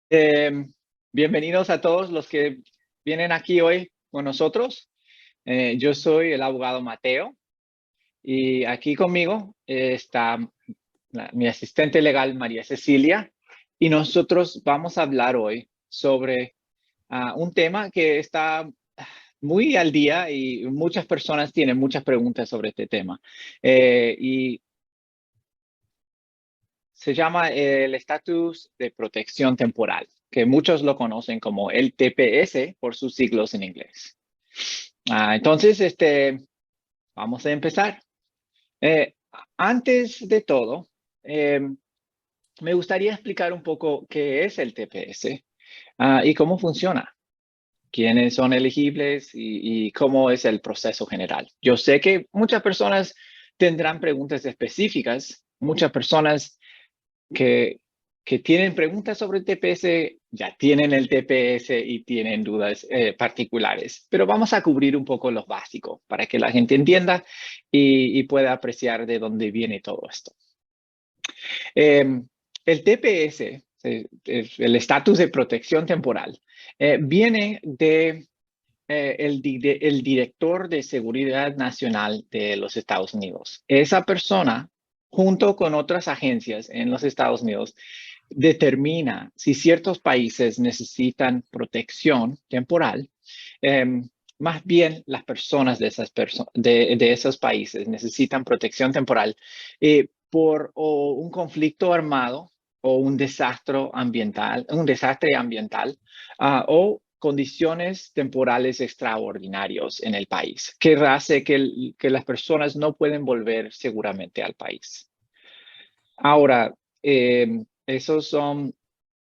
Eh, Bienvenidos a todos los que vienen aquí hoy con nosotros. Yo soy el abogado Mateo y aquí conmigo está mi asistente legal María Cecilia y nosotros vamos a hablar hoy sobre un tema que está muy al día y muchas personas tienen muchas preguntas sobre este tema. Y se llama el estatus de protección temporal, que muchos lo conocen como el TPS por sus siglos en inglés. Entonces, vamos a empezar. Eh, Antes de todo, eh, me gustaría explicar un poco qué es el TPS y cómo funciona, quiénes son elegibles y cómo es el proceso general. Yo sé que muchas personas tendrán preguntas específicas, muchas personas que, que tienen preguntas sobre el TPS, ya tienen el TPS y tienen dudas particulares, pero vamos a cubrir un poco los básicos para que la gente entienda y pueda apreciar de dónde viene todo esto. El TPS, el estatus de protección temporal, viene de el director de Seguridad Nacional de los Estados Unidos. Esa persona, junto con otras agencias en los Estados Unidos, determina si ciertos países necesitan protección temporal. Más bien, las personas de esos países necesitan protección temporal por un conflicto armado o un desastre ambiental, o condiciones temporales extraordinarios en el país, que hace que las personas no pueden volver seguramente al país. Ahora, esos son,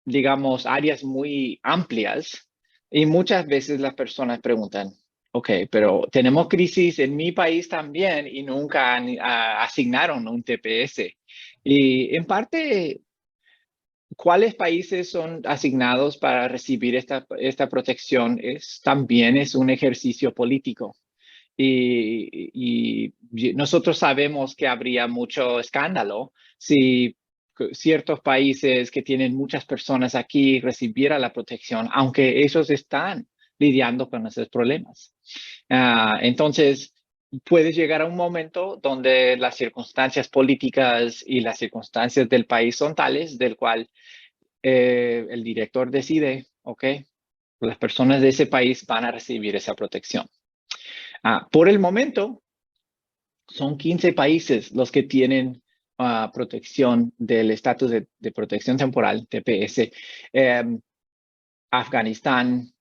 digamos, áreas muy amplias y muchas veces las personas preguntan, ok, pero tenemos crisis en mi país también y nunca asignaron un TPS. Y en parte, ¿cuáles países son asignados para recibir esta protección? También es un ejercicio político. Y nosotros sabemos que habría mucho escándalo si ciertos países que tienen muchas personas aquí recibieran la protección, aunque ellos están lidiando con esos problemas. Entonces, puede llegar a un momento donde las circunstancias políticas y las circunstancias del país son tales del cual el director decide, ok, las personas de ese país van a recibir esa protección. Por el momento, son 15 países los que tienen protección del estatus de protección temporal, TPS. Afganistán,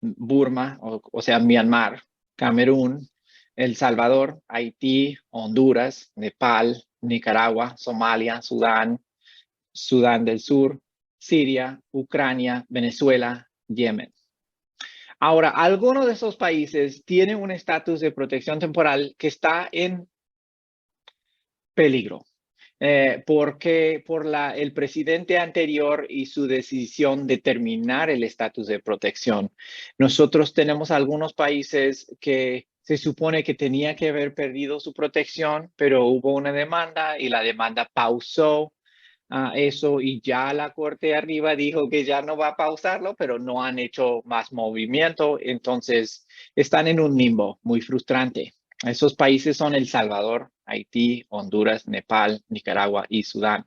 Burma, o sea, Myanmar, Camerún, El Salvador, Haití, Honduras, Nepal, Nicaragua, Somalia, Sudán, Sudán del Sur, Siria, Ucrania, Venezuela, Yemen. Ahora, algunos de esos países tienen un estatus de protección temporal que está en peligro, porque el presidente anterior y su decisión de terminar el estatus de protección. Nosotros tenemos algunos países que se supone que tenía que haber perdido su protección, pero hubo una demanda y la demanda pausó eso y ya la corte arriba dijo que ya no va a pausarlo, pero no han hecho más movimiento, entonces están en un limbo muy frustrante. Esos países son El Salvador, Haití, Honduras, Nepal, Nicaragua y Sudán.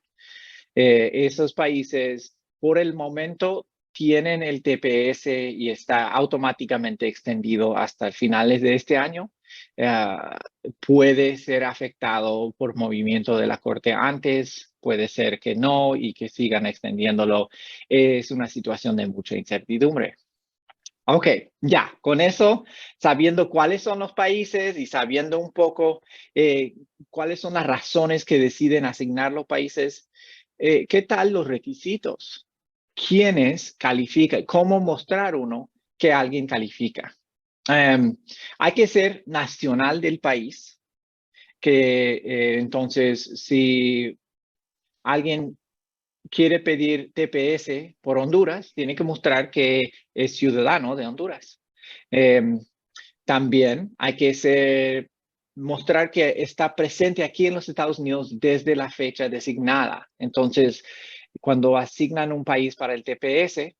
Esos países por el momento tienen el TPS y está automáticamente extendido hasta finales de este año. Puede ser afectado por movimiento de la Corte antes, puede ser que no y que sigan extendiéndolo. Es una situación de mucha incertidumbre. Ok, ya, con eso, sabiendo cuáles son los países y sabiendo un poco cuáles son las razones que deciden asignar los países, ¿qué tal los requisitos? ¿Quiénes califican? ¿Cómo mostrar uno que alguien califica? Hay que ser nacional del país, que entonces si alguien quiere pedir TPS por Honduras, tiene que mostrar que es ciudadano de Honduras. También hay que mostrar que está presente aquí en los Estados Unidos desde la fecha designada. Entonces, cuando asignan un país para el TPS,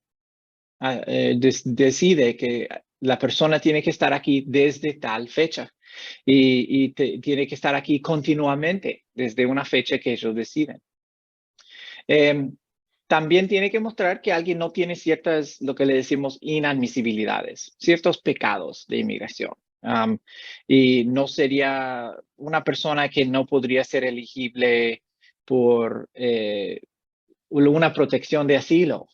decide que la persona tiene que estar aquí desde tal fecha y tiene que estar aquí continuamente desde una fecha que ellos deciden. También tiene que mostrar que alguien no tiene ciertas, lo que le decimos, inadmisibilidades, ciertos pecados de inmigración. Y no sería una persona que no podría ser elegible por una protección de asilo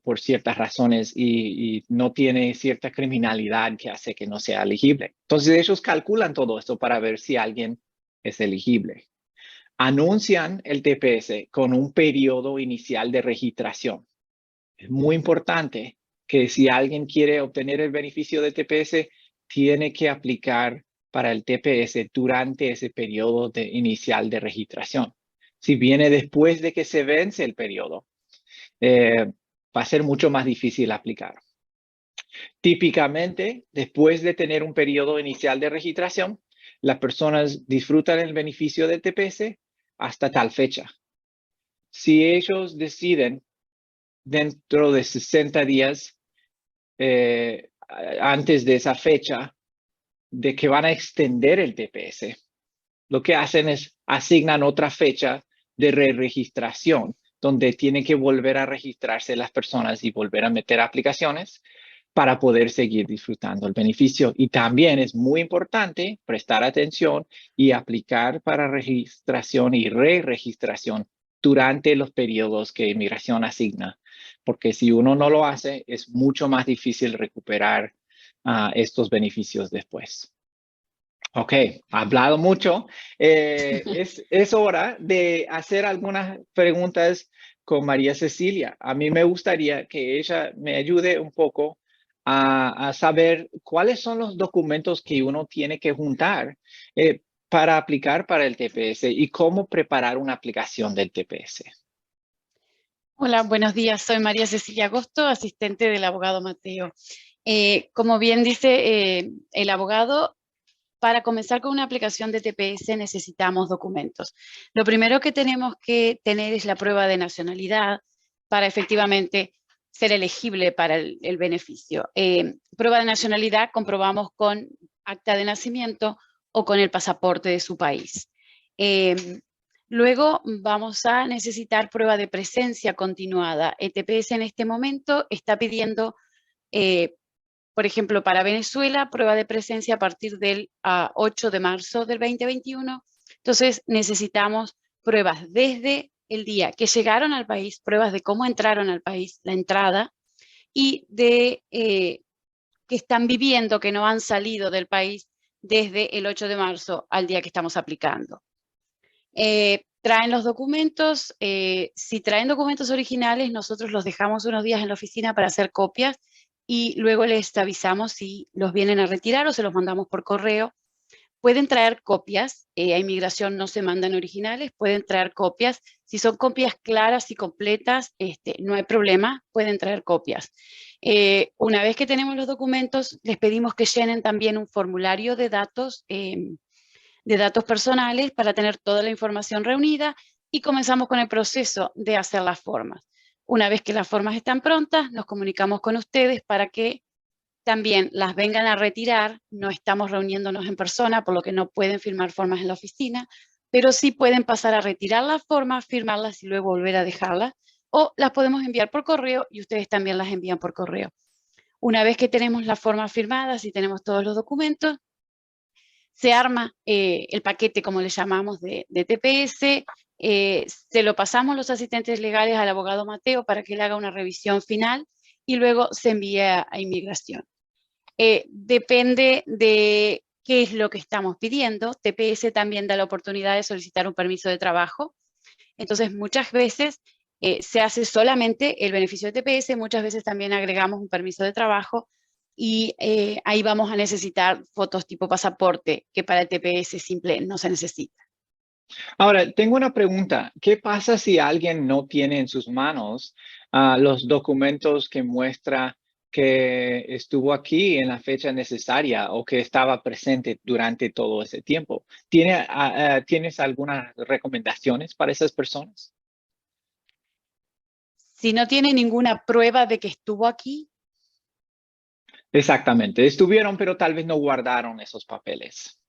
por ciertas razones y no tiene cierta criminalidad que hace que no sea elegible. Entonces ellos calculan todo esto para ver si alguien es elegible. Anuncian el TPS con un periodo inicial de registración. Es muy importante que si alguien quiere obtener el beneficio de TPS, tiene que aplicar para el TPS durante ese periodo inicial de registración. Si viene después de que se vence el periodo, va a ser mucho más difícil aplicar. Típicamente, después de tener un periodo inicial de registración, las personas disfrutan el beneficio de TPS hasta tal fecha. Si ellos deciden dentro de 60 días antes de esa fecha de que van a extender el TPS, lo que hacen es asignan otra fecha de re-registración, donde tienen que volver a registrarse las personas y volver a meter aplicaciones para poder seguir disfrutando el beneficio. Y también es muy importante prestar atención y aplicar para registración y re-registración durante los periodos que inmigración asigna, porque si uno no lo hace, es mucho más difícil recuperar estos beneficios después. Ok, hablado mucho. Es hora de hacer algunas preguntas con María Cecilia. A mí me gustaría que ella me ayude un poco a saber cuáles son los documentos que uno tiene que juntar para aplicar para el TPS y cómo preparar una aplicación del TPS. Hola, buenos días. Soy María Cecilia Agosto, asistente del abogado Mateo. Como bien dice el abogado, para comenzar con una aplicación de TPS necesitamos documentos. Lo primero que tenemos que tener es la prueba de nacionalidad para efectivamente ser elegible para el beneficio. Prueba de nacionalidad comprobamos con acta de nacimiento o con el pasaporte de su país. Luego vamos a necesitar prueba de presencia continuada. El TPS en este momento está pidiendo por ejemplo, para Venezuela, prueba de presencia a partir del 8 de marzo del 2021. Entonces, necesitamos pruebas desde el día que llegaron al país, pruebas de cómo entraron al país, la entrada, y de que están viviendo, que no han salido del país desde el 8 de marzo al día que estamos aplicando. Traen los documentos. Si traen documentos originales, nosotros los dejamos unos días en la oficina para hacer copias y luego les avisamos si los vienen a retirar o se los mandamos por correo. Pueden traer copias, a inmigración no se mandan originales, pueden traer copias. Si son copias claras y completas, no hay problema, pueden traer copias. Una vez que tenemos los documentos, les pedimos que llenen también un formulario de datos personales para tener toda la información reunida y comenzamos con el proceso de hacer las formas. Una vez que las formas están prontas, nos comunicamos con ustedes para que también las vengan a retirar. No estamos reuniéndonos en persona, por lo que no pueden firmar formas en la oficina, pero sí pueden pasar a retirar las formas, firmarlas y luego volver a dejarlas, o las podemos enviar por correo y ustedes también las envían por correo. Una vez que tenemos las formas firmadas y tenemos todos los documentos, se arma el paquete, como le llamamos, de TPS, se lo pasamos los asistentes legales al abogado Mateo para que él haga una revisión final y luego se envía a inmigración. Depende de qué es lo que estamos pidiendo. TPS también da la oportunidad de solicitar un permiso de trabajo. Entonces, muchas veces se hace solamente el beneficio de TPS, muchas veces también agregamos un permiso de trabajo y ahí vamos a necesitar fotos tipo pasaporte, que para el TPS simple no se necesita. Ahora, tengo una pregunta. ¿Qué pasa si alguien no tiene en sus manos los documentos que muestra que estuvo aquí en la fecha necesaria o que estaba presente durante todo ese tiempo? ¿Tienes algunas recomendaciones para esas personas? Si no tiene ninguna prueba de que estuvo aquí. Exactamente, estuvieron, pero tal vez no guardaron esos papeles.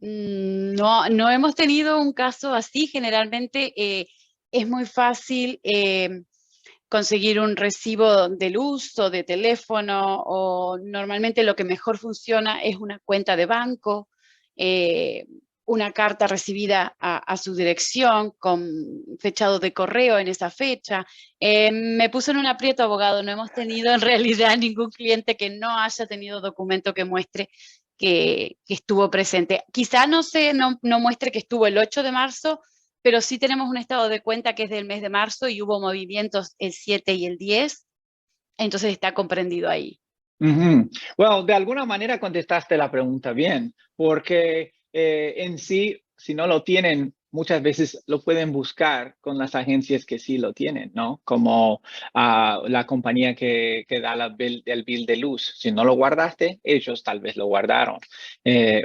No hemos tenido un caso así. Generalmente es muy fácil conseguir un recibo de luz o de teléfono, o normalmente lo que mejor funciona es una cuenta de banco, una carta recibida a su dirección con fechado de correo en esa fecha. Me puso en un aprieto, abogado. No hemos tenido en realidad ningún cliente que no haya tenido documento que muestre que estuvo presente. Quizá no muestre que estuvo el 8 de marzo, pero sí tenemos un estado de cuenta que es del mes de marzo y hubo movimientos el 7 y el 10, entonces está comprendido ahí. Bueno, de alguna manera contestaste la pregunta bien, porque en sí, si no lo tienen, muchas veces lo pueden buscar con las agencias que sí lo tienen, ¿no? Como la compañía que da el bill de luz. Si no lo guardaste, ellos tal vez lo guardaron.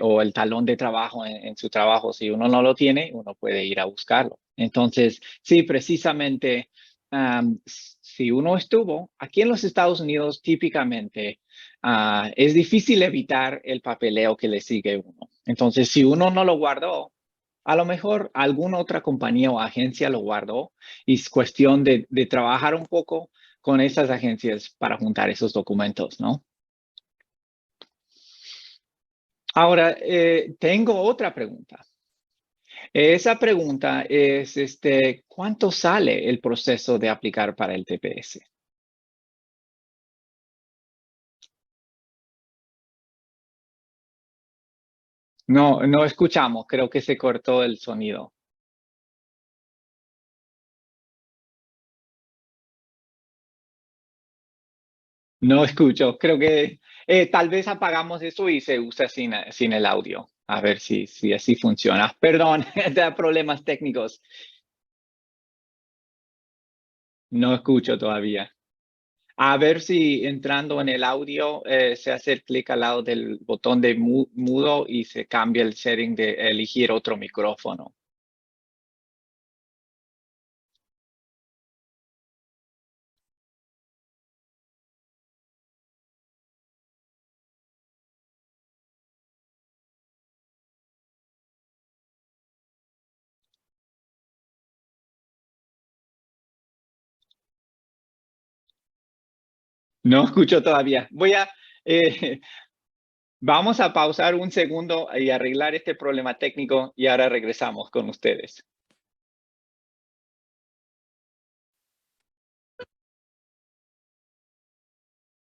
O el talón de trabajo en su trabajo. Si uno no lo tiene, uno puede ir a buscarlo. Entonces, sí, precisamente, si uno estuvo aquí en los Estados Unidos, típicamente, es difícil evitar el papeleo que le sigue uno. Entonces, si uno no lo guardó, a lo mejor alguna otra compañía o agencia lo guardó y es cuestión de trabajar un poco con esas agencias para juntar esos documentos, ¿no? Ahora, tengo otra pregunta. Esa pregunta es, ¿cuánto sale el proceso de aplicar para el TPS? No escuchamos, creo que se cortó el sonido. No escucho, creo que tal vez apagamos eso y se usa sin el audio. A ver si así funciona. Perdón, da problemas técnicos. No escucho todavía. A ver si entrando en el audio se hace el clic al lado del botón de mudo y se cambia el setting de elegir otro micrófono. No escucho todavía. Vamos a pausar un segundo y arreglar este problema técnico y ahora regresamos con ustedes.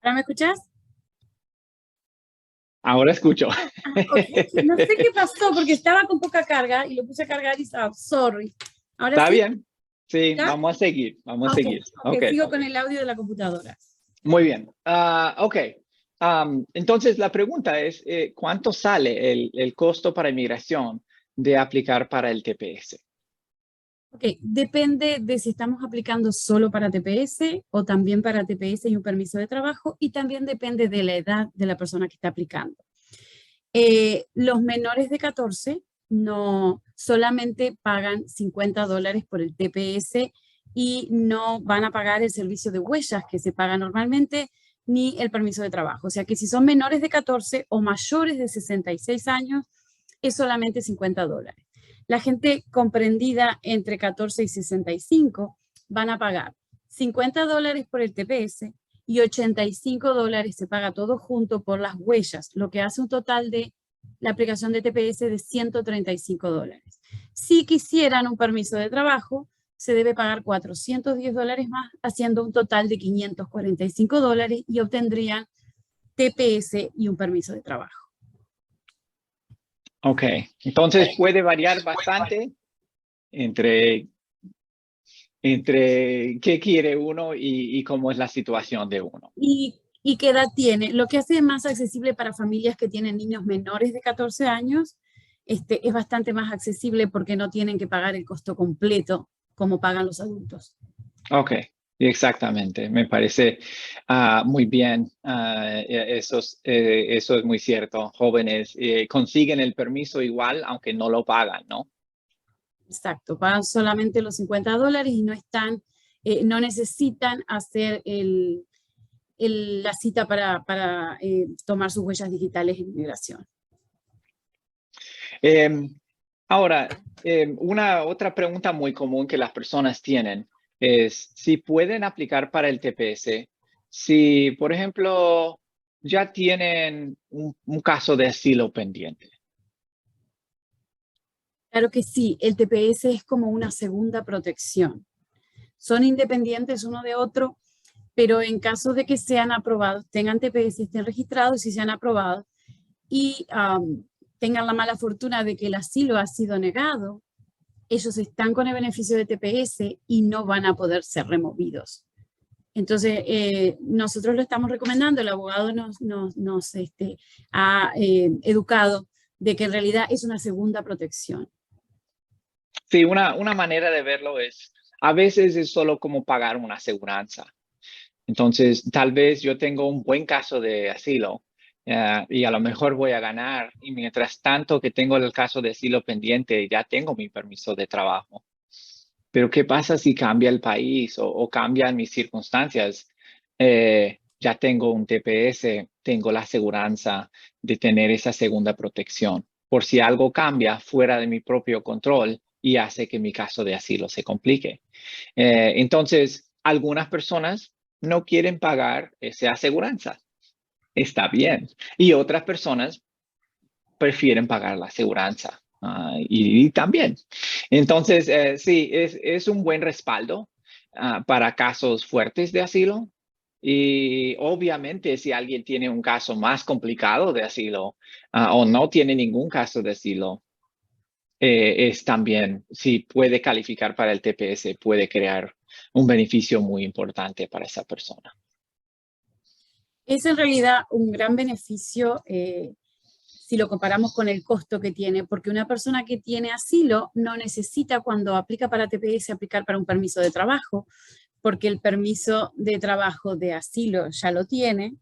¿Ahora me escuchas? Ahora escucho. Okay. No sé qué pasó porque estaba con poca carga y lo puse a cargar y estaba, sorry. Ahora ¿Está sí. bien? Sí, ¿Ya? vamos a seguir, vamos a seguir. Okay. Sigo con el audio de la computadora. Muy bien. Ok. Entonces, la pregunta es, ¿cuánto sale el costo para inmigración de aplicar para el TPS? Ok, depende de si estamos aplicando solo para TPS o también para TPS y un permiso de trabajo, y también depende de la edad de la persona que está aplicando. Los menores de 14 no solamente pagan $50 por el TPS y no van a pagar el servicio de huellas que se paga normalmente, ni el permiso de trabajo. O sea que si son menores de 14 o mayores de 66 años, es solamente $50. La gente comprendida entre 14 y 65 van a pagar $50 por el TPS y $85 se paga todo junto por las huellas, lo que hace un total de la aplicación de TPS de $135. Si quisieran un permiso de trabajo, se debe pagar $410 más, haciendo un total de $545 y obtendrían TPS y un permiso de trabajo. Ok, entonces puede variar bastante entre qué quiere uno y cómo es la situación de uno. ¿Y qué edad tiene? Lo que hace más accesible para familias que tienen niños menores de 14 años, es bastante más accesible porque no tienen que pagar el costo completo como pagan los adultos. Ok, exactamente. Me parece muy bien. Eso es muy cierto. Jóvenes consiguen el permiso igual, aunque no lo pagan, ¿no? Exacto, pagan solamente los $50 y no están, no necesitan hacer la cita para tomar sus huellas digitales en inmigración. Ahora, una otra pregunta muy común que las personas tienen es si pueden aplicar para el TPS si, por ejemplo, ya tienen un caso de asilo pendiente. Claro que sí, el TPS es como una segunda protección. Son independientes uno de otro, pero en caso de que sean aprobados, tengan TPS, estén registrados y si sean aprobados y tengan la mala fortuna de que el asilo ha sido negado, ellos están con el beneficio de TPS y no van a poder ser removidos. Entonces, nosotros lo estamos recomendando, el abogado nos ha educado de que en realidad es una segunda protección. Sí, una manera de verlo es, a veces es solo como pagar una aseguranza. Entonces, tal vez yo tengo un buen caso de asilo y a lo mejor voy a ganar. Y mientras tanto que tengo el caso de asilo pendiente, ya tengo mi permiso de trabajo. Pero ¿qué pasa si cambia el país o cambian mis circunstancias? Ya tengo un TPS, tengo la aseguranza de tener esa segunda protección. Por si algo cambia fuera de mi propio control y hace que mi caso de asilo se complique. Entonces, algunas personas no quieren pagar esa aseguranza. Está bien. Y otras personas prefieren pagar la aseguranza. Y también. Entonces, sí, es un buen respaldo para casos fuertes de asilo. Y obviamente, si alguien tiene un caso más complicado de asilo o no tiene ningún caso de asilo, es también, si puede calificar para el TPS, puede crear un beneficio muy importante para esa persona. Es en realidad un gran beneficio si lo comparamos con el costo que tiene, porque una persona que tiene asilo no necesita cuando aplica para TPS aplicar para un permiso de trabajo, porque el permiso de trabajo de asilo ya lo tiene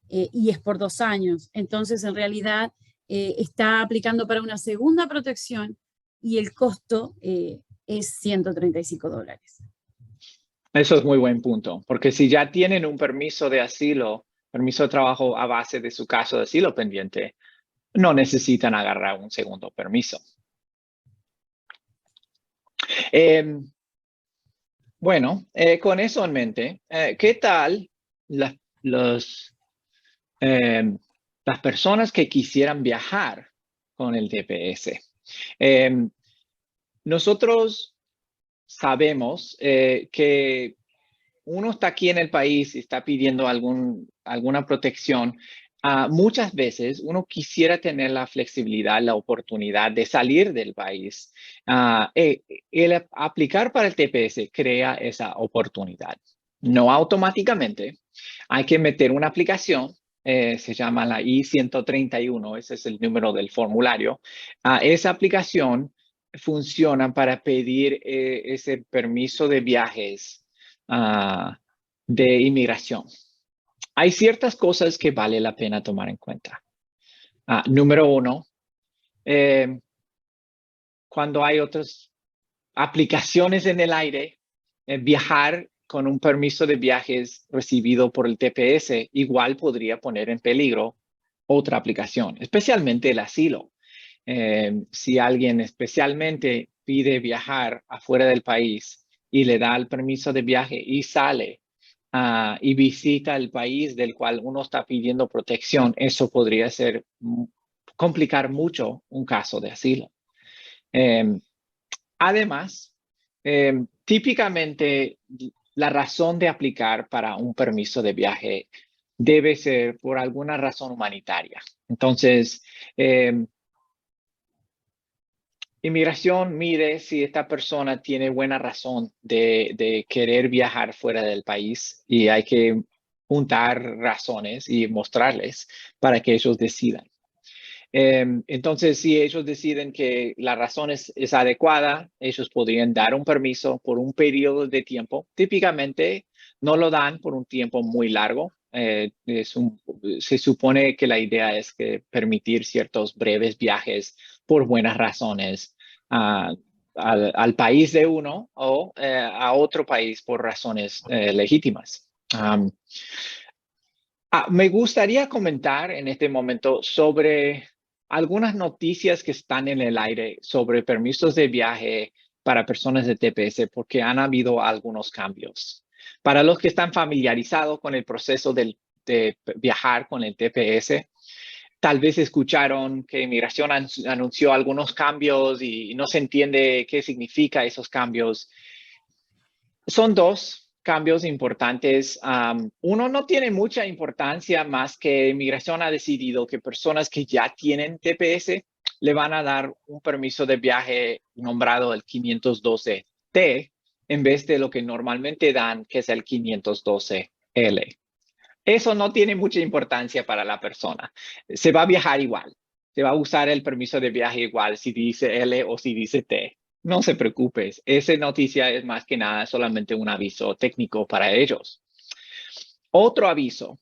y es por 2 años. Entonces, en realidad, está aplicando para una segunda protección y el costo es $135. Eso es muy buen punto, porque si ya tienen un permiso de asilo, permiso de trabajo a base de su caso de asilo pendiente, no necesitan agarrar un segundo permiso. Bueno, con eso en mente, ¿qué tal las personas que quisieran viajar con el TPS? Nosotros sabemos que uno está aquí en el país y está pidiendo alguna protección. Muchas veces uno quisiera tener la flexibilidad, la oportunidad de salir del país. El aplicar para el TPS crea esa oportunidad. No automáticamente. Hay que meter una aplicación. Se llama la I-131, ese es el número del formulario. Esa aplicación funciona para pedir ese permiso de viajes de inmigración. Hay ciertas cosas que vale la pena tomar en cuenta. Número uno, cuando hay otras aplicaciones en el aire, viajar con un permiso de viajes recibido por el TPS igual podría poner en peligro otra aplicación, especialmente el asilo. Si alguien especialmente pide viajar afuera del país y le da el permiso de viaje y sale y visita el país del cual uno está pidiendo protección, eso podría complicar mucho un caso de asilo. Además, típicamente la razón de aplicar para un permiso de viaje debe ser por alguna razón humanitaria. Entonces, inmigración mide si esta persona tiene buena razón de querer viajar fuera del país y hay que juntar razones y mostrarles para que ellos decidan. Entonces, si ellos deciden que la razón es adecuada, ellos podrían dar un permiso por un periodo de tiempo. Típicamente no lo dan por un tiempo muy largo. Se supone que la idea es que permitir ciertos breves viajes por buenas razones al país de uno o a otro país por razones legítimas. Me gustaría comentar en este momento sobre algunas noticias que están en el aire sobre permisos de viaje para personas de TPS, porque han habido algunos cambios. Para los que están familiarizados con el proceso de viajar con el TPS, tal vez escucharon que Inmigración anunció algunos cambios y no se entiende qué significa esos cambios. Son dos cambios importantes. Uno no tiene mucha importancia más que Inmigración ha decidido que personas que ya tienen TPS le van a dar un permiso de viaje nombrado el 512T en vez de lo que normalmente dan, que es el 512L. Eso no tiene mucha importancia para la persona. Se va a viajar igual. Se va a usar el permiso de viaje igual si dice L o si dice T. No se preocupes. Esa noticia es más que nada solamente un aviso técnico para ellos. Otro aviso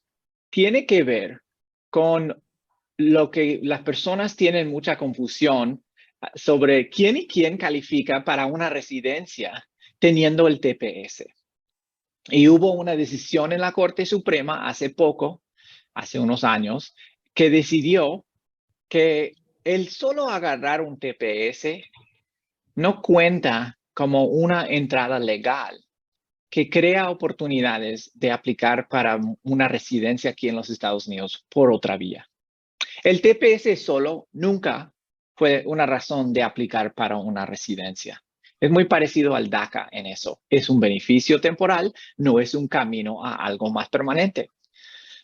tiene que ver con lo que las personas tienen mucha confusión sobre quién y quién califica para una residencia teniendo el TPS. Y hubo una decisión en la Corte Suprema hace poco, hace unos años, que decidió que el solo agarrar un TPS no cuenta como una entrada legal que crea oportunidades de aplicar para una residencia aquí en los Estados Unidos por otra vía. El TPS solo nunca fue una razón de aplicar para una residencia. Es muy parecido al DACA en eso. Es un beneficio temporal, no es un camino a algo más permanente.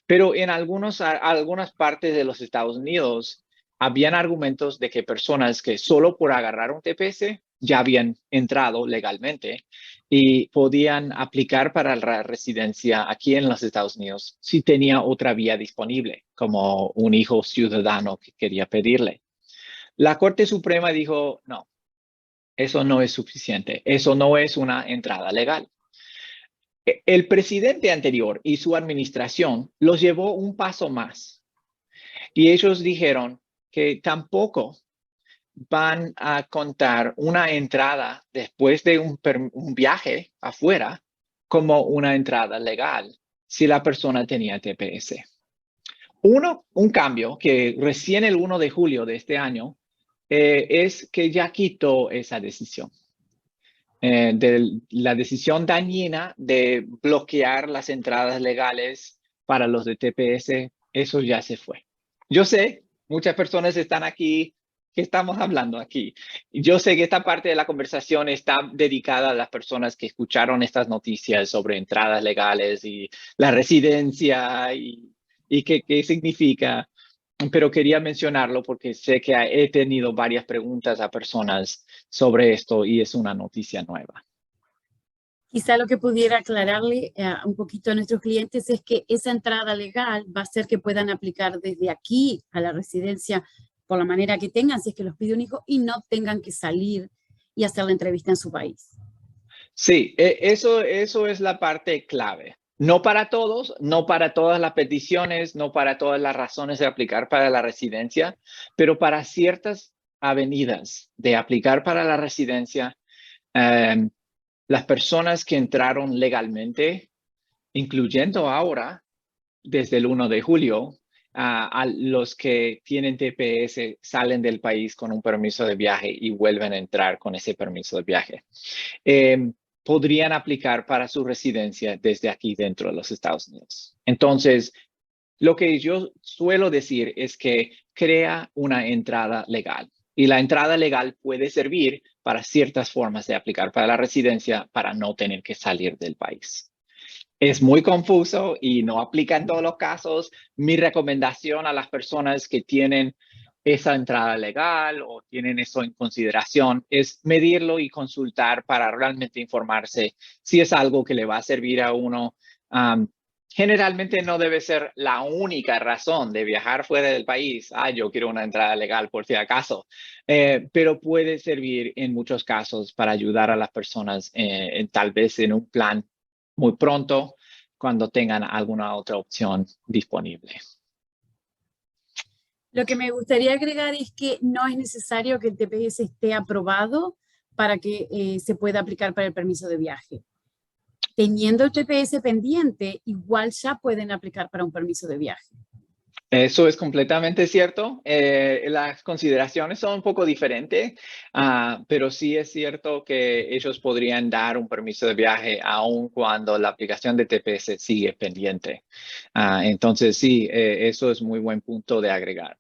Pero en algunas partes de los Estados Unidos, habían argumentos de que personas que solo por agarrar un TPS ya habían entrado legalmente y podían aplicar para la residencia aquí en los Estados Unidos si tenía otra vía disponible, como un hijo ciudadano que quería pedirle. La Corte Suprema dijo, no, eso no es suficiente, eso no es una entrada legal. El presidente anterior y su administración los llevó un paso más y ellos dijeron que tampoco van a contar una entrada después de un viaje afuera como una entrada legal si la persona tenía TPS. Un cambio que recién el 1 de julio de este año es que ya quitó esa decisión. De la decisión dañina de bloquear las entradas legales para los de TPS, eso ya se fue. Yo sé, muchas personas están aquí, que estamos hablando aquí. Yo sé que esta parte de la conversación está dedicada a las personas que escucharon estas noticias sobre entradas legales y la residencia y qué significa. Pero quería mencionarlo porque sé que he tenido varias preguntas a personas sobre esto y es una noticia nueva. Quizá lo que pudiera aclararle un poquito a nuestros clientes es que esa entrada legal va a hacer que puedan aplicar desde aquí a la residencia por la manera que tengan, si es que los pide un hijo, y no tengan que salir y hacer la entrevista en su país. Sí, eso es la parte clave. No para todos, no para todas las peticiones, no para todas las razones de aplicar para la residencia, pero para ciertas avenidas de aplicar para la residencia, las personas que entraron legalmente, incluyendo ahora, desde el 1 de julio, a los que tienen TPS salen del país con un permiso de viaje y vuelven a entrar con ese permiso de viaje. Podrían aplicar para su residencia desde aquí dentro de los Estados Unidos. Entonces, lo que yo suelo decir es que crea una entrada legal. Y la entrada legal puede servir para ciertas formas de aplicar para la residencia para no tener que salir del país. Es muy confuso y no aplica en todos los casos. Mi recomendación a las personas que tienen esa entrada legal o tienen eso en consideración es medirlo y consultar para realmente informarse si es algo que le va a servir a uno. Generalmente no debe ser la única razón de viajar fuera del país. Yo quiero una entrada legal por si acaso, pero puede servir en muchos casos para ayudar a las personas tal vez en un plan muy pronto cuando tengan alguna otra opción disponible. Lo que me gustaría agregar es que no es necesario que el TPS esté aprobado para que se pueda aplicar para el permiso de viaje. Teniendo el TPS pendiente, igual ya pueden aplicar para un permiso de viaje. Eso es completamente cierto. Las consideraciones son un poco diferentes, pero sí es cierto que ellos podrían dar un permiso de viaje aun cuando la aplicación de TPS sigue pendiente. Entonces, sí, eso es muy buen punto de agregar.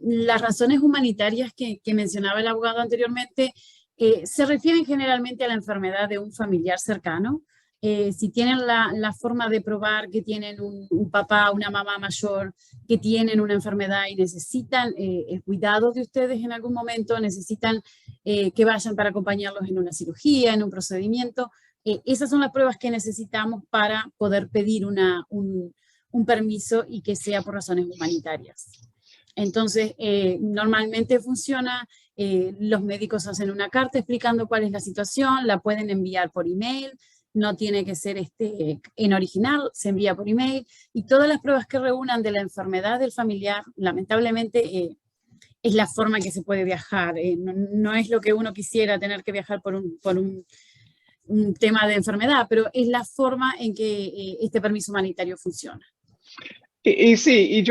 Las razones humanitarias que mencionaba el abogado anteriormente se refieren generalmente a la enfermedad de un familiar cercano. Si tienen la forma de probar que tienen un papá, una mamá mayor, que tienen una enfermedad y necesitan el cuidado de ustedes en algún momento, necesitan que vayan para acompañarlos en una cirugía, en un procedimiento, esas son las pruebas que necesitamos para poder pedir un permiso y que sea por razones humanitarias. Entonces, normalmente funciona, los médicos hacen una carta explicando cuál es la situación, la pueden enviar por email, no tiene que ser en original, se envía por email, y todas las pruebas que reúnan de la enfermedad del familiar, lamentablemente, es la forma en que se puede viajar. No es lo que uno quisiera, tener que viajar por un tema de enfermedad, pero es la forma en que este permiso humanitario funciona. Y sí,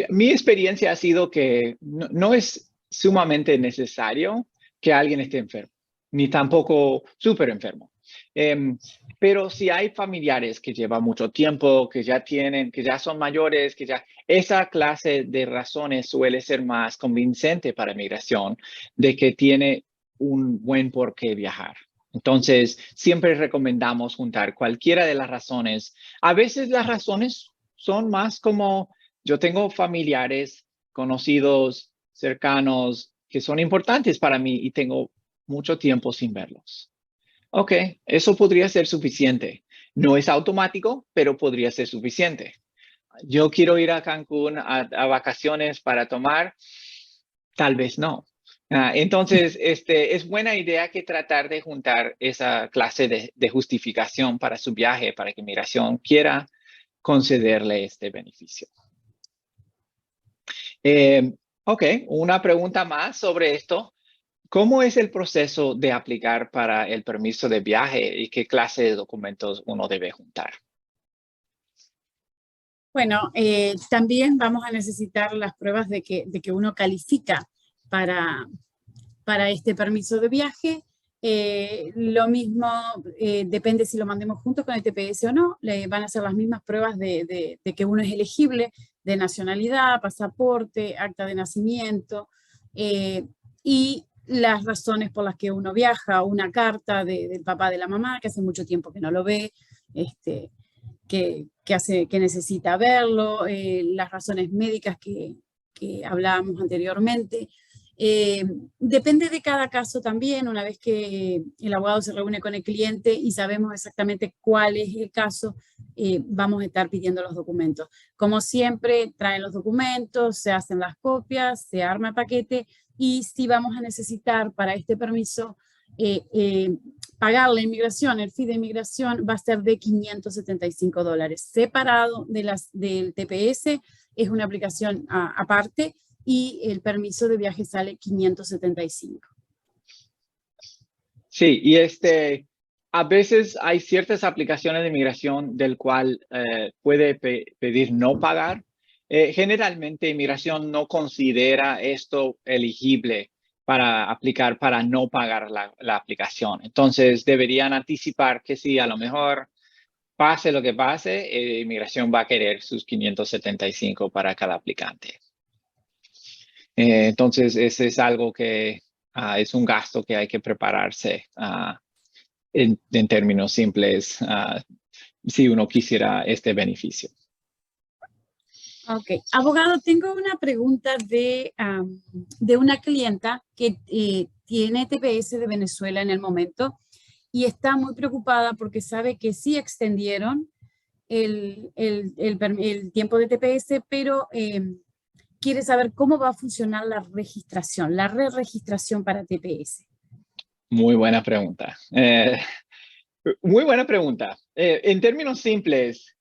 mi experiencia ha sido que no es sumamente necesario que alguien esté enfermo, ni tampoco súper enfermo. Pero si hay familiares que llevan mucho tiempo, que ya son mayores, esa clase de razones suele ser más convincente para migración de que tiene un buen por qué viajar. Entonces, siempre recomendamos juntar cualquiera de las razones. A veces las razones son más como, yo tengo familiares, conocidos, cercanos, que son importantes para mí y tengo mucho tiempo sin verlos. Ok, eso podría ser suficiente. No es automático, pero podría ser suficiente. Yo quiero ir a Cancún a vacaciones para tomar, tal vez no. Entonces, es buena idea que tratar de juntar esa clase de justificación para su viaje, para que migración quiera concederle este beneficio. Ok, una pregunta más sobre esto. ¿Cómo es el proceso de aplicar para el permiso de viaje y qué clase de documentos uno debe juntar? Bueno, también vamos a necesitar las pruebas de que uno califica para este permiso de viaje. Lo mismo, depende si lo mandemos junto con el TPS o no, le van a hacer las mismas pruebas de que uno es elegible, de nacionalidad, pasaporte, acta de nacimiento, y las razones por las que uno viaja, una carta del papá, de la mamá, que hace mucho tiempo que no lo ve, que necesita verlo, las razones médicas que hablábamos anteriormente. Depende de cada caso también, una vez que el abogado se reúne con el cliente y sabemos exactamente cuál es el caso, vamos a estar pidiendo los documentos. Como siempre, traen los documentos, se hacen las copias, se arma el paquete y si vamos a necesitar para este permiso pagar la inmigración, el fee de inmigración va a ser de $575, separado del TPS, es una aplicación aparte, y el permiso de viaje sale $575. Sí, y a veces hay ciertas aplicaciones de inmigración del cual puede pedir no pagar. Generalmente inmigración no considera esto elegible para aplicar para no pagar la aplicación. Entonces deberían anticipar que si a lo mejor pase lo que pase, inmigración va a querer sus $575 para cada aplicante. Entonces, ese es algo que es un gasto que hay que prepararse en términos simples si uno quisiera este beneficio. Ok, abogado, tengo una pregunta de una clienta que tiene TPS de Venezuela en el momento y está muy preocupada porque sabe que sí extendieron el tiempo de TPS, pero quiere saber cómo va a funcionar la registración, la re-registración para TPS. Muy buena pregunta. Muy buena pregunta. En términos simples,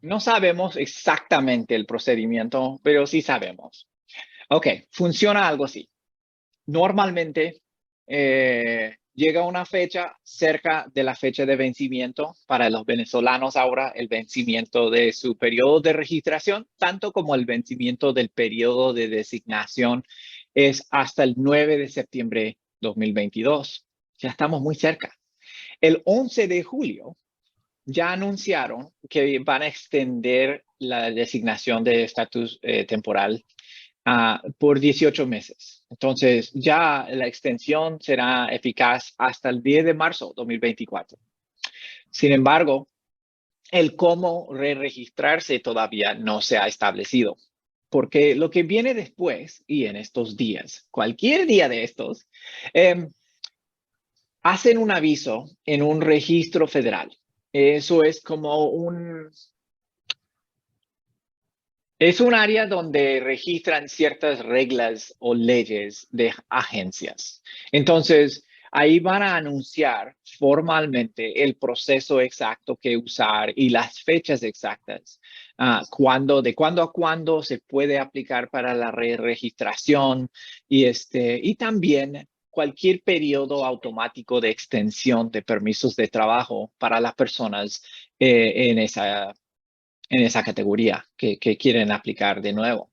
no sabemos exactamente el procedimiento, pero sí sabemos. Ok, funciona algo así. Normalmente, llega una fecha cerca de la fecha de vencimiento para los venezolanos ahora, el vencimiento de su periodo de registración, tanto como el vencimiento del periodo de designación es hasta el 9 de septiembre 2022. Ya estamos muy cerca. El 11 de julio ya anunciaron que van a extender la designación de estatus temporal por 18 meses. Entonces, ya la extensión será eficaz hasta el 10 de marzo de 2024. Sin embargo, el cómo re-registrarse todavía no se ha establecido. Porque lo que viene después y en estos días, cualquier día de estos, hacen un aviso en un registro federal. Eso es como es un área donde registran ciertas reglas o leyes de agencias. Entonces, ahí van a anunciar formalmente el proceso exacto que usar y las fechas exactas. De cuándo a cuándo se puede aplicar para la registración y también cualquier periodo automático de extensión de permisos de trabajo para las personas en esa categoría que quieren aplicar de nuevo.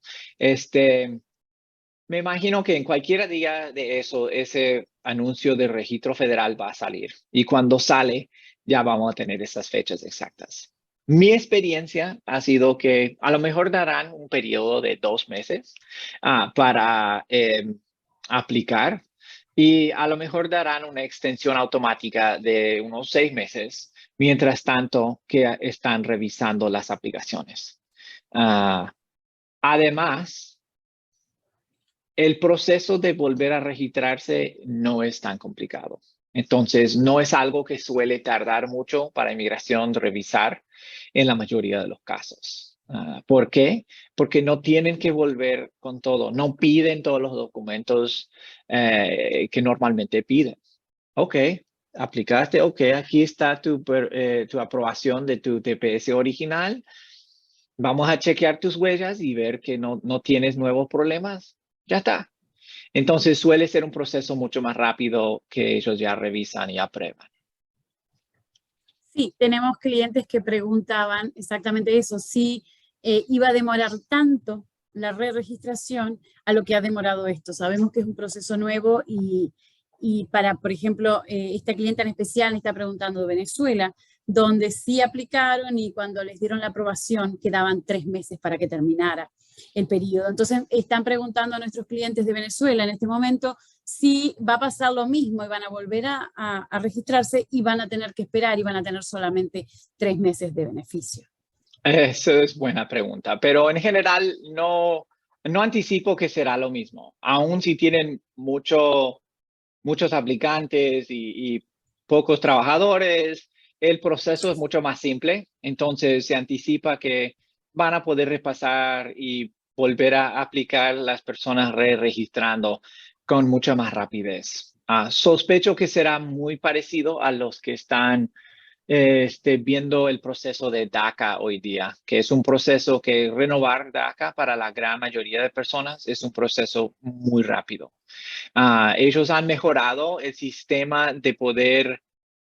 Me imagino que en cualquier día de eso, ese anuncio de registro federal va a salir. Y cuando sale, ya vamos a tener esas fechas exactas. Mi experiencia ha sido que a lo mejor darán un periodo de 2 meses para aplicar. Y a lo mejor darán una extensión automática de unos 6 meses, mientras tanto que están revisando las aplicaciones. Además, el proceso de volver a registrarse no es tan complicado. Entonces, no es algo que suele tardar mucho para inmigración revisar en la mayoría de los casos. ¿Por qué? Porque no tienen que volver con todo. No piden todos los documentos que normalmente piden. Ok, aplicaste. Ok, aquí está tu aprobación de tu TPS original. Vamos a chequear tus huellas y ver que no tienes nuevos problemas. Ya está. Entonces suele ser un proceso mucho más rápido que ellos ya revisan y aprueban. Sí, tenemos clientes que preguntaban exactamente eso, si iba a demorar tanto la re-registración a lo que ha demorado esto. Sabemos que es un proceso nuevo y para, por ejemplo, esta clienta en especial está preguntando de Venezuela, donde sí aplicaron y cuando les dieron la aprobación quedaban 3 meses para que terminara el periodo. Entonces están preguntando a nuestros clientes de Venezuela en este momento si va a pasar lo mismo y van a volver a registrarse y van a tener que esperar y van a tener solamente 3 meses de beneficio. Esa es buena pregunta, pero en general no anticipo que será lo mismo. Aún si tienen muchos aplicantes y pocos trabajadores, el proceso es mucho más simple. Entonces se anticipa que van a poder repasar y volver a aplicar las personas registrando con mucha más rapidez. Sospecho que será muy parecido a los que están viendo el proceso de DACA hoy día, que es un proceso que renovar DACA para la gran mayoría de personas es un proceso muy rápido. Ellos han mejorado el sistema de poder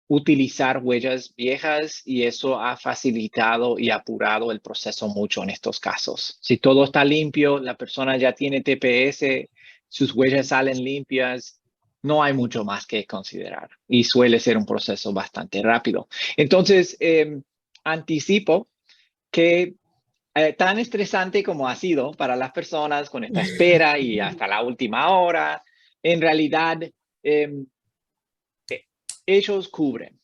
utilizar huellas viejas y eso ha facilitado y apurado el proceso mucho en estos casos. Si todo está limpio, la persona ya tiene TPS, sus huellas salen limpias, no hay mucho más que considerar y suele ser un proceso bastante rápido. Entonces, anticipo que tan estresante como ha sido para las personas con esta espera y hasta la última hora, en realidad ellos cubren.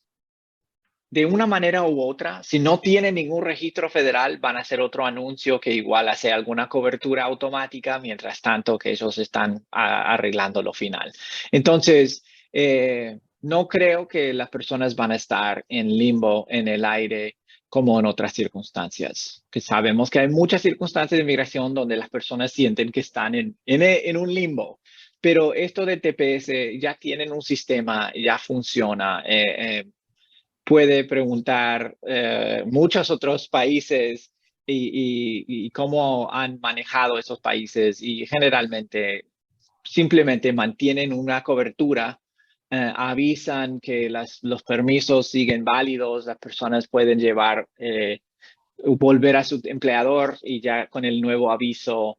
De una manera u otra, si no tienen ningún registro federal, van a hacer otro anuncio que igual hace alguna cobertura automática, mientras tanto que ellos están arreglando lo final. Entonces, no creo que las personas van a estar en limbo, en el aire, como en otras circunstancias. Que sabemos que hay muchas circunstancias de migración donde las personas sienten que están en un limbo. Pero esto de TPS ya tienen un sistema, ya funciona. Puede preguntar muchos otros países y cómo han manejado esos países y generalmente simplemente mantienen una cobertura avisan que los permisos siguen válidos, las personas pueden volver a su empleador y ya con el nuevo aviso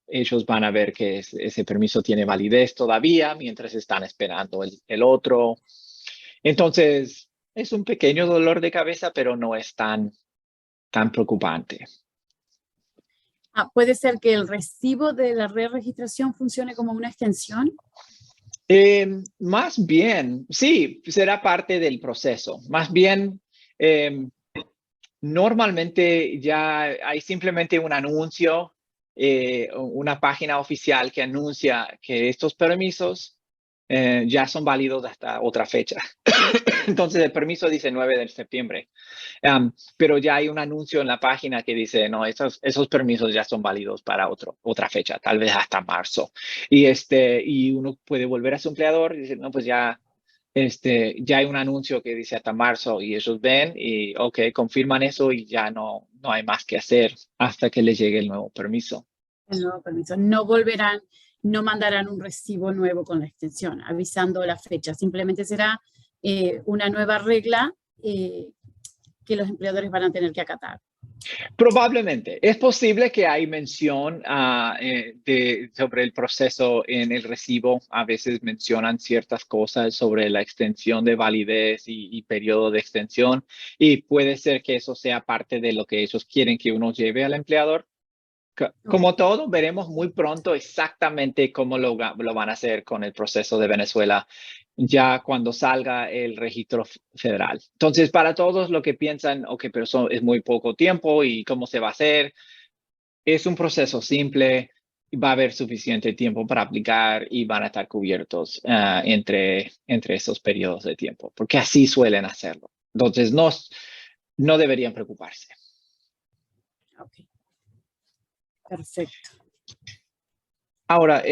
ellos van a ver que ese permiso tiene validez todavía mientras están esperando el otro. Entonces, es un pequeño dolor de cabeza, pero no es tan preocupante. ¿Puede ser que el recibo de la re-registración funcione como una extensión? Más bien, sí, será parte del proceso. Más bien, normalmente ya hay simplemente un anuncio, una página oficial que anuncia que estos permisos ya son válidos hasta otra fecha. Entonces, el permiso dice 9 de septiembre. Pero ya hay un anuncio en la página que dice, no, esos permisos ya son válidos para otra fecha, tal vez hasta marzo. Y uno puede volver a su empleador y decir, no, pues ya hay un anuncio que dice hasta marzo y ellos ven y, ok, confirman eso y ya no hay más que hacer hasta que les llegue el nuevo permiso. El nuevo permiso. No mandarán un recibo nuevo con la extensión, avisando la fecha. Simplemente será una nueva regla que los empleadores van a tener que acatar. Probablemente. Es posible que hay mención sobre el proceso en el recibo. A veces mencionan ciertas cosas sobre la extensión de validez y periodo de extensión. Y puede ser que eso sea parte de lo que ellos quieren que uno lleve al empleador. Como todo, veremos muy pronto exactamente cómo lo van a hacer con el proceso de Venezuela ya cuando salga el registro federal. Entonces, para todos los que piensan, ok, pero es muy poco tiempo y cómo se va a hacer, es un proceso simple, va a haber suficiente tiempo para aplicar y van a estar cubiertos entre esos periodos de tiempo, porque así suelen hacerlo. Entonces, no deberían preocuparse. Ok. Perfecto. Ahora,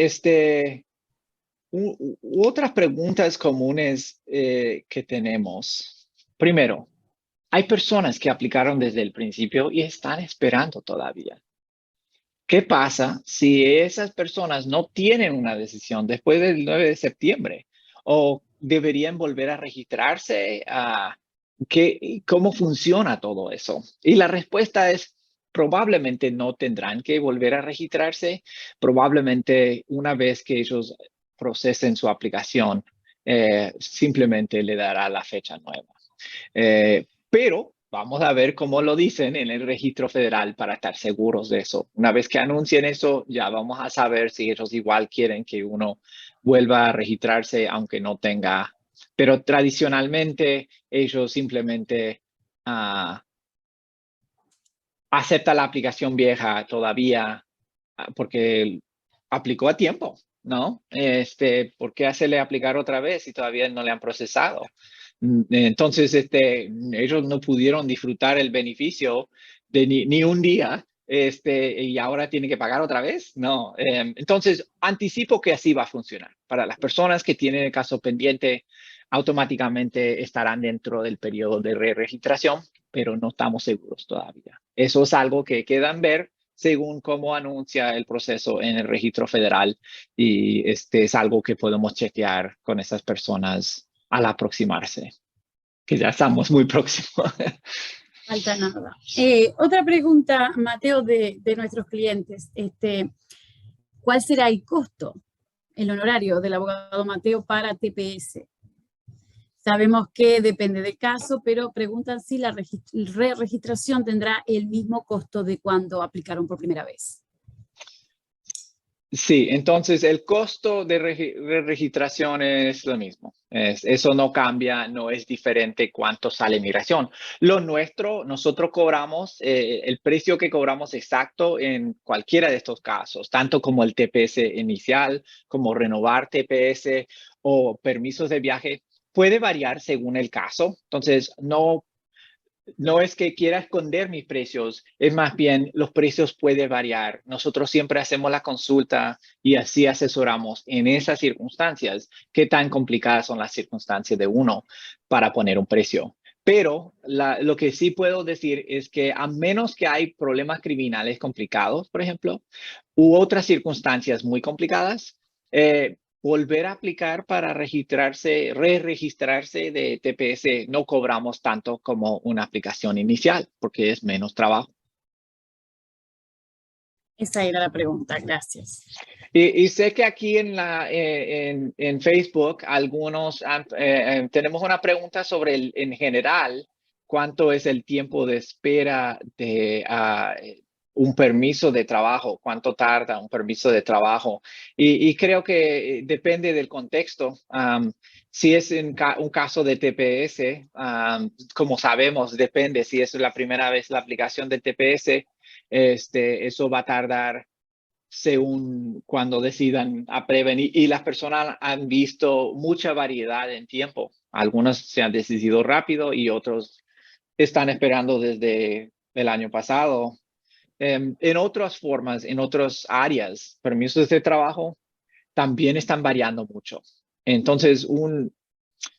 otras preguntas comunes que tenemos. Primero, hay personas que aplicaron desde el principio y están esperando todavía. ¿Qué pasa si esas personas no tienen una decisión después del 9 de septiembre? ¿O deberían volver a registrarse? ¿Cómo funciona todo eso? Y la respuesta es, probablemente no tendrán que volver a registrarse. Probablemente una vez que ellos procesen su aplicación, simplemente le dará la fecha nueva. Pero vamos a ver cómo lo dicen en el registro federal para estar seguros de eso. Una vez que anuncien eso, ya vamos a saber si ellos igual quieren que uno vuelva a registrarse aunque no tenga. Pero tradicionalmente ellos simplemente aceptan la aplicación vieja todavía porque aplicó a tiempo, ¿no? ¿Por qué hacerle aplicar otra vez si todavía no le han procesado? Entonces, ellos no pudieron disfrutar el beneficio de ni un día, y ahora tienen que pagar otra vez. No. Entonces, anticipo que así va a funcionar. Para las personas que tienen el caso pendiente, automáticamente estarán dentro del periodo de re-registración, pero no estamos seguros todavía. Eso es algo que quedan ver según cómo anuncia el proceso en el registro federal y es algo que podemos chequear con esas personas al aproximarse, que ya estamos muy próximos. Falta nada. Otra pregunta, Mateo, de nuestros clientes. ¿Cuál será el costo, el honorario del abogado Mateo para TPS? Sabemos que depende del caso, pero preguntan si la re-registración tendrá el mismo costo de cuando aplicaron por primera vez. Sí, entonces el costo de registración es lo mismo. Eso no cambia, no es diferente cuánto sale migración. Nosotros cobramos el precio que cobramos exacto en cualquiera de estos casos, tanto como el TPS inicial, como renovar TPS o permisos de viaje. Puede variar según el caso. Entonces, no es que quiera esconder mis precios, es más bien los precios pueden variar. Nosotros siempre hacemos la consulta y así asesoramos en esas circunstancias, qué tan complicadas son las circunstancias de uno para poner un precio. Pero lo que sí puedo decir es que a menos que hay problemas criminales complicados, por ejemplo, u otras circunstancias muy complicadas, volver a aplicar para registrarse, re-registrarse de TPS, no cobramos tanto como una aplicación inicial, porque es menos trabajo. Esa era la pregunta, gracias. Y sé que aquí en Facebook algunos tenemos una pregunta sobre en general, ¿cuánto es el tiempo de espera de un permiso de trabajo? ¿Cuánto tarda un permiso de trabajo? Y creo que depende del contexto. Si es un caso de TPS, como sabemos, depende. Si es la primera vez la aplicación de TPS, eso va a tardar según cuando decidan a prevenir. Y las personas han visto mucha variedad en tiempo. Algunos se han decidido rápido y otros están esperando desde el año pasado. En otras formas, en otras áreas, permisos de trabajo también están variando mucho. Entonces,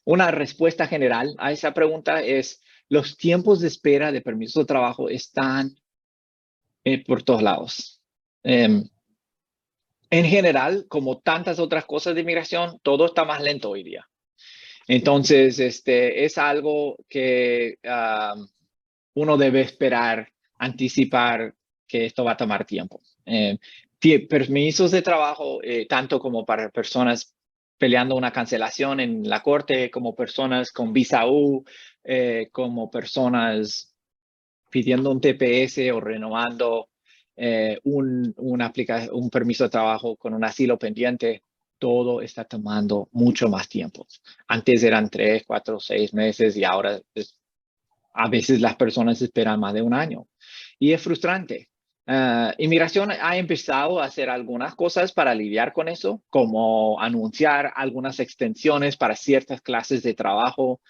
una respuesta general a esa pregunta es: los tiempos de espera de permisos de trabajo están por todos lados. En general, como tantas otras cosas de inmigración, todo está más lento hoy día. Entonces, es algo que uno debe esperar, anticipar que esto va a tomar tiempo. Permisos de trabajo, tanto como para personas peleando una cancelación en la corte, como personas con visa U, como personas pidiendo un TPS o renovando un permiso de trabajo con un asilo pendiente, todo está tomando mucho más tiempo. Antes eran 3, 4, 6 meses y ahora a veces las personas esperan más de un año. Y es frustrante. Inmigración ha empezado a hacer algunas cosas para lidiar con eso, como anunciar algunas extensiones para ciertas clases de trabajo.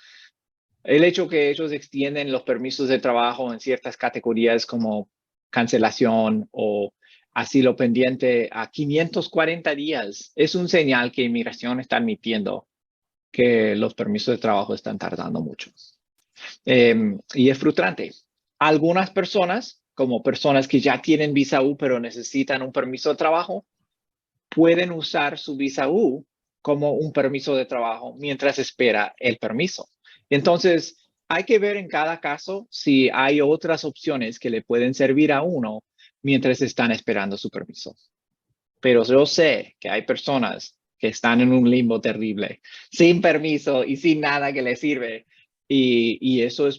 El hecho que ellos extienden los permisos de trabajo en ciertas categorías como cancelación o asilo pendiente a 540 días es un señal que inmigración está admitiendo que los permisos de trabajo están tardando mucho. Y es frustrante. Algunas personas, como personas que ya tienen visa U pero necesitan un permiso de trabajo, pueden usar su visa U como un permiso de trabajo mientras espera el permiso. Entonces, hay que ver en cada caso si hay otras opciones que le pueden servir a uno mientras están esperando su permiso. Pero yo sé que hay personas que están en un limbo terrible, sin permiso y sin nada que les sirve. Y eso es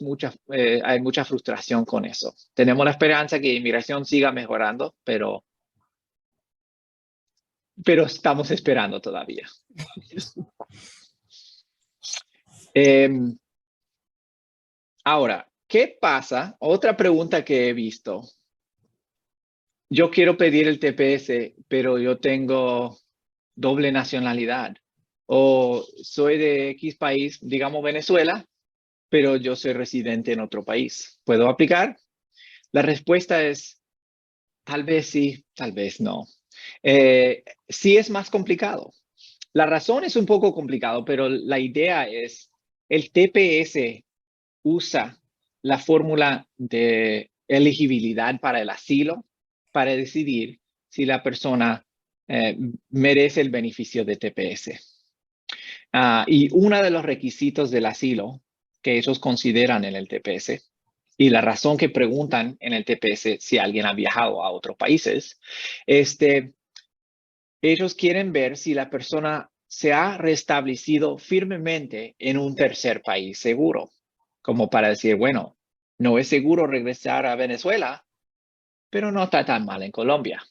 hay mucha frustración con eso. Tenemos la esperanza que inmigración siga mejorando, pero estamos esperando todavía. Ahora, ¿qué pasa? Otra pregunta que he visto. Yo quiero pedir el TPS, pero yo tengo doble nacionalidad. O soy de X país, digamos Venezuela, pero yo soy residente en otro país. ¿Puedo aplicar? La respuesta es tal vez sí, tal vez no. Sí es más complicado. La razón es un poco complicado, pero la idea es el TPS usa la fórmula de elegibilidad para el asilo para decidir si la persona merece el beneficio de TPS. Y uno de los requisitos del asilo que ellos consideran en el TPS, y la razón que preguntan en el TPS si alguien ha viajado a otros países, ellos quieren ver si la persona se ha restablecido firmemente en un tercer país seguro, como para decir, bueno, no es seguro regresar a Venezuela, pero no está tan mal en Colombia.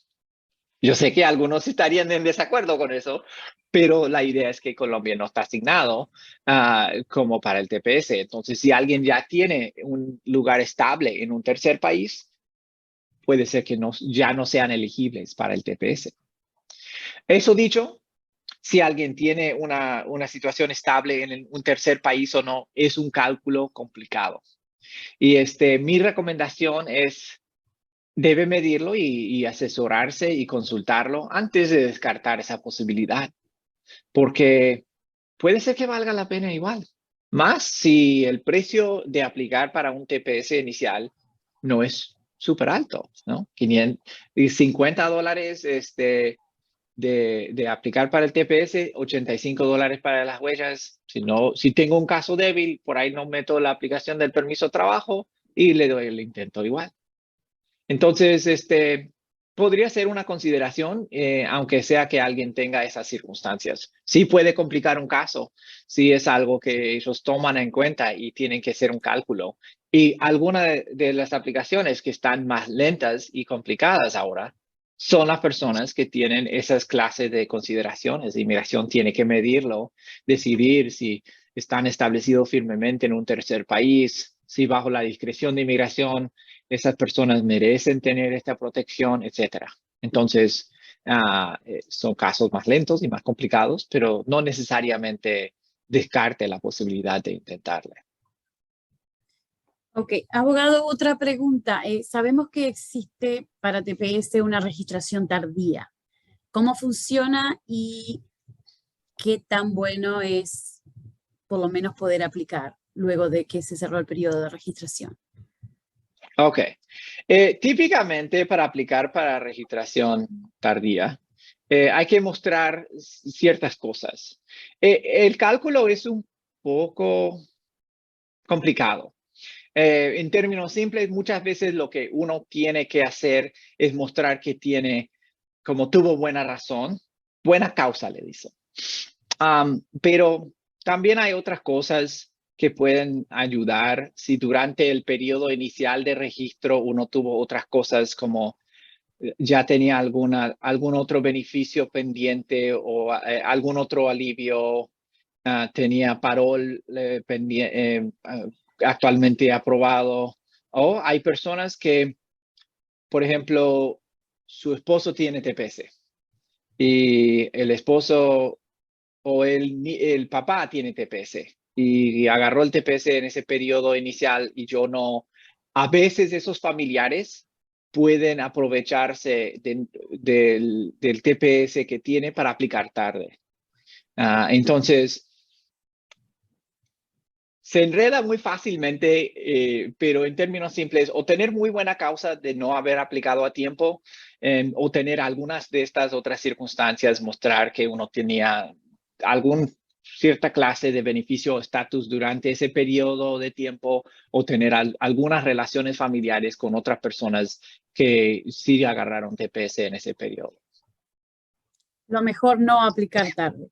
Yo sé que algunos estarían en desacuerdo con eso, pero la idea es que Colombia no está asignado como para el TPS. Entonces, si alguien ya tiene un lugar estable en un tercer país, puede ser que ya no sean elegibles para el TPS. Eso dicho, si alguien tiene una situación estable en un tercer país o no, es un cálculo complicado. Y mi recomendación es, debe medirlo y asesorarse y consultarlo antes de descartar esa posibilidad, porque puede ser que valga la pena igual. Más si el precio de aplicar para un TPS inicial no es súper alto, ¿no? $50, de aplicar para el TPS, $85 para las huellas. Si tengo un caso débil, por ahí no meto la aplicación del permiso de trabajo y le doy el intento igual. Entonces, podría ser una consideración, aunque sea que alguien tenga esas circunstancias. Sí puede complicar un caso, sí es algo que ellos toman en cuenta y tienen que hacer un cálculo. Y algunas de las aplicaciones que están más lentas y complicadas ahora son las personas que tienen esas clases de consideraciones. Inmigración tiene que medirlo, decidir si están establecidos firmemente en un tercer país, si bajo la discreción de inmigración esas personas merecen tener esta protección, etcétera. Entonces, son casos más lentos y más complicados, pero no necesariamente descarte la posibilidad de intentarle. Ok, abogado, otra pregunta. Sabemos que existe para TPS una registración tardía. ¿Cómo funciona y qué tan bueno es por lo menos poder aplicar luego de que se cerró el periodo de registración? Ok. Típicamente para aplicar para registración tardía, hay que mostrar ciertas cosas. El cálculo es un poco complicado. En términos simples, muchas veces lo que uno tiene que hacer es mostrar que como tuvo buena razón, buena causa, le dice. Pero también hay otras cosas que pueden ayudar si durante el periodo inicial de registro uno tuvo otras cosas como ya tenía algún otro beneficio pendiente o algún otro alivio, tenía parol actualmente aprobado. O hay personas que, por ejemplo, su esposo tiene TPS y el esposo o el papá tiene TPS y agarró el TPS en ese periodo inicial y yo no. A veces esos familiares pueden aprovecharse del TPS que tiene para aplicar tarde. Entonces, se enreda muy fácilmente, pero en términos simples, o tener muy buena causa de no haber aplicado a tiempo, o tener algunas de estas otras circunstancias, mostrar que uno tenía cierta clase de beneficio o estatus durante ese periodo de tiempo, o tener algunas relaciones familiares con otras personas que sí agarraron TPS en ese periodo. Lo mejor no aplicar tarde.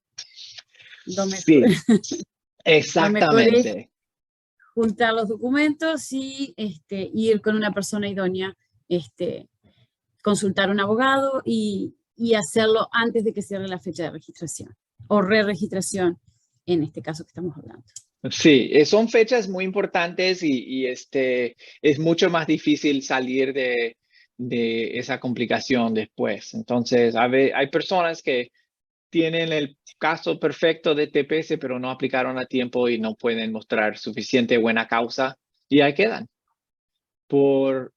Lo mejor, Sí, lo mejor es exactamente. juntar los documentos y ir con una persona idónea, consultar a un abogado y hacerlo antes de que cierre la fecha de registración o re-registración en este caso que estamos hablando. Sí, son fechas muy importantes y es mucho más difícil salir de esa complicación después. Entonces, hay personas que tienen el caso perfecto de TPS, pero no aplicaron a tiempo y no pueden mostrar suficiente buena causa y ahí quedan por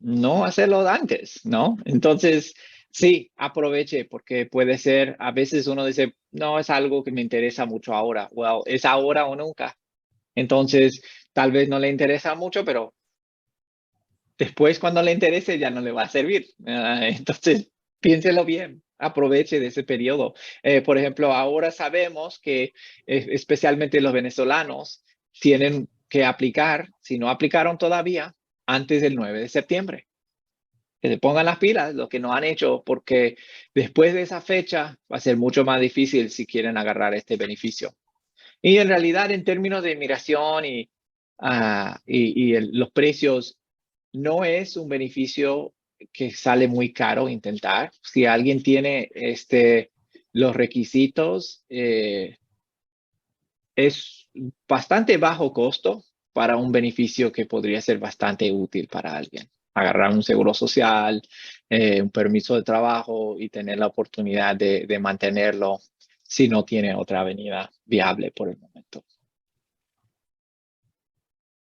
no hacerlo antes, ¿no? Entonces, sí, aproveche porque puede ser, a veces uno dice, no, es algo que me interesa mucho ahora. Well, es ahora o nunca. Entonces, tal vez no le interesa mucho, pero después cuando le interese ya no le va a servir. Entonces, piénselo bien, aproveche de ese periodo. Por ejemplo, ahora sabemos que especialmente los venezolanos tienen que aplicar, si no aplicaron todavía, antes del 9 de septiembre. Que se pongan las pilas, lo que no han hecho, porque después de esa fecha va a ser mucho más difícil si quieren agarrar este beneficio. Y en realidad, en términos de inmigración y los precios, no es un beneficio que sale muy caro intentar. Si alguien tiene los requisitos, es bastante bajo costo para un beneficio que podría ser bastante útil para alguien. Agarrar un seguro social, un permiso de trabajo y tener la oportunidad de mantenerlo si no tiene otra avenida viable por el momento.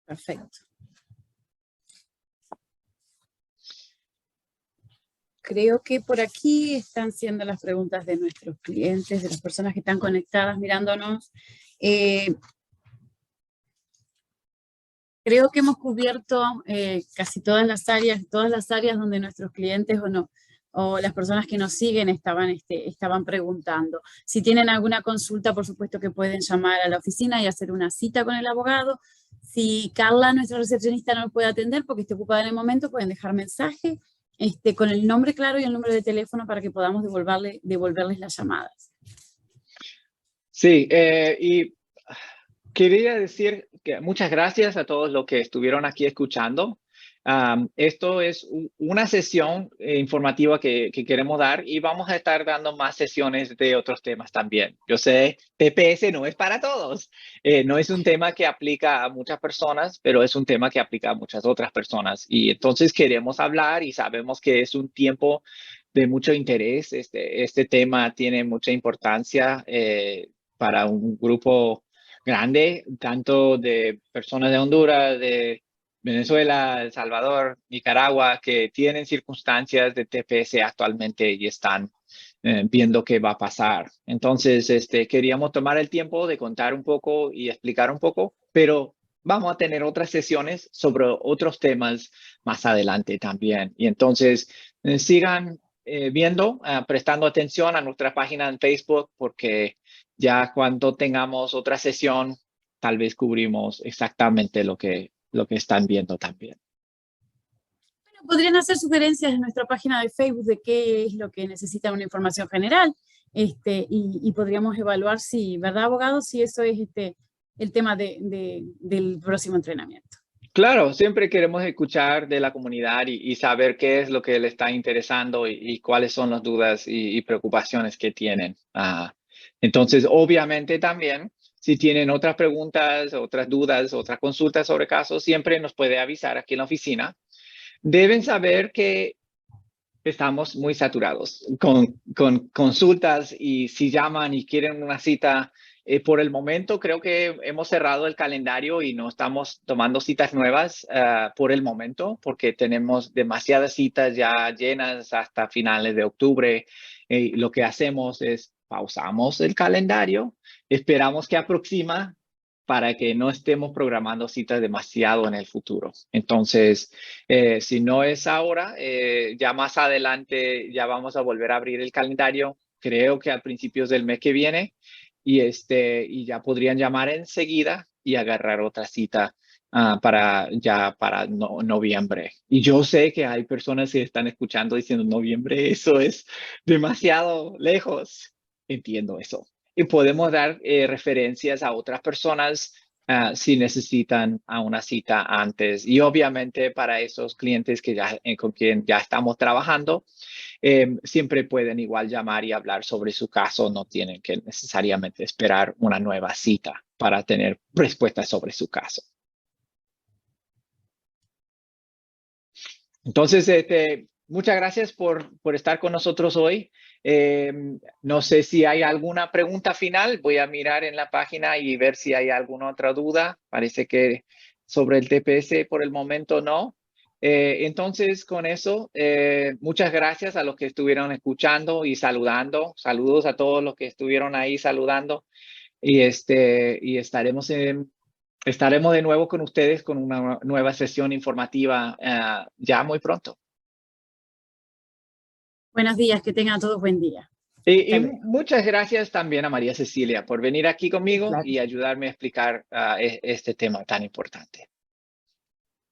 Perfecto. Creo que por aquí están siendo las preguntas de nuestros clientes, de las personas que están conectadas mirándonos. Creo que hemos cubierto casi todas las áreas donde nuestros clientes o las personas que nos siguen estaban preguntando. Si tienen alguna consulta, por supuesto que pueden llamar a la oficina y hacer una cita con el abogado. Si Carla, nuestra recepcionista, no nos puede atender porque esté ocupada en el momento, pueden dejar mensaje con el nombre claro y el número de teléfono para que podamos devolverles las llamadas. Sí, y quería decir que muchas gracias a todos los que estuvieron aquí escuchando. Esto es una sesión informativa que queremos dar y vamos a estar dando más sesiones de otros temas también. Yo sé, TPS no es para todos. No es un tema que aplica a muchas personas, pero es un tema que aplica a muchas otras personas. Y entonces queremos hablar y sabemos que es un tiempo de mucho interés. Este tema tiene mucha importancia para un grupo grande, tanto de personas de Honduras, de Venezuela, El Salvador, Nicaragua, que tienen circunstancias de TPS actualmente y están viendo qué va a pasar. Entonces, queríamos tomar el tiempo de contar un poco y explicar un poco, pero vamos a tener otras sesiones sobre otros temas más adelante también. Y entonces, sigan viendo, prestando atención a nuestra página en Facebook, porque ya cuando tengamos otra sesión, tal vez cubrimos exactamente lo que están viendo también. Bueno, podrían hacer sugerencias en nuestra página de Facebook de qué es lo que necesitan una información general, y podríamos evaluar si, ¿verdad, abogado? Si eso es el tema del próximo entrenamiento. Claro, siempre queremos escuchar de la comunidad y saber qué es lo que le está interesando y cuáles son las dudas y preocupaciones que tienen. Entonces, obviamente también, si tienen otras preguntas, otras dudas, otras consultas sobre casos, siempre nos puede avisar aquí en la oficina. Deben saber que estamos muy saturados con consultas y si llaman y quieren una cita, por el momento creo que hemos cerrado el calendario y no estamos tomando citas nuevas por el momento porque tenemos demasiadas citas ya llenas hasta finales de octubre. Lo que hacemos es pausamos el calendario, esperamos que aproxima para que no estemos programando citas demasiado en el futuro. Entonces, si no es ahora, ya más adelante ya vamos a volver a abrir el calendario, creo que a principios del mes que viene, y ya podrían llamar enseguida y agarrar otra cita para noviembre. Y yo sé que hay personas que están escuchando diciendo noviembre, eso es demasiado lejos. Entiendo eso. Y podemos dar referencias a otras personas si necesitan a una cita antes. Y obviamente para esos clientes que con quien ya estamos trabajando, siempre pueden igual llamar y hablar sobre su caso. No tienen que necesariamente esperar una nueva cita para tener respuestas sobre su caso. Entonces, muchas gracias por estar con nosotros hoy. No sé si hay alguna pregunta final. Voy a mirar en la página y ver si hay alguna otra duda. Parece que sobre el TPS por el momento no. Entonces, con eso, muchas gracias a los que estuvieron escuchando y saludando. Saludos a todos los que estuvieron ahí saludando. Y estaremos de nuevo con ustedes con una nueva sesión informativa ya muy pronto. Buenos días, que tengan todos buen día. Y muchas gracias también a María Cecilia por venir aquí conmigo claro. Y ayudarme a explicar este tema tan importante.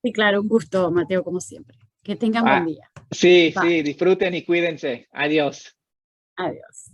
Sí, claro, un gusto, Mateo, como siempre. Que tengan buen día. Sí, Bye. sí, disfruten y cuídense. Adiós. Adiós.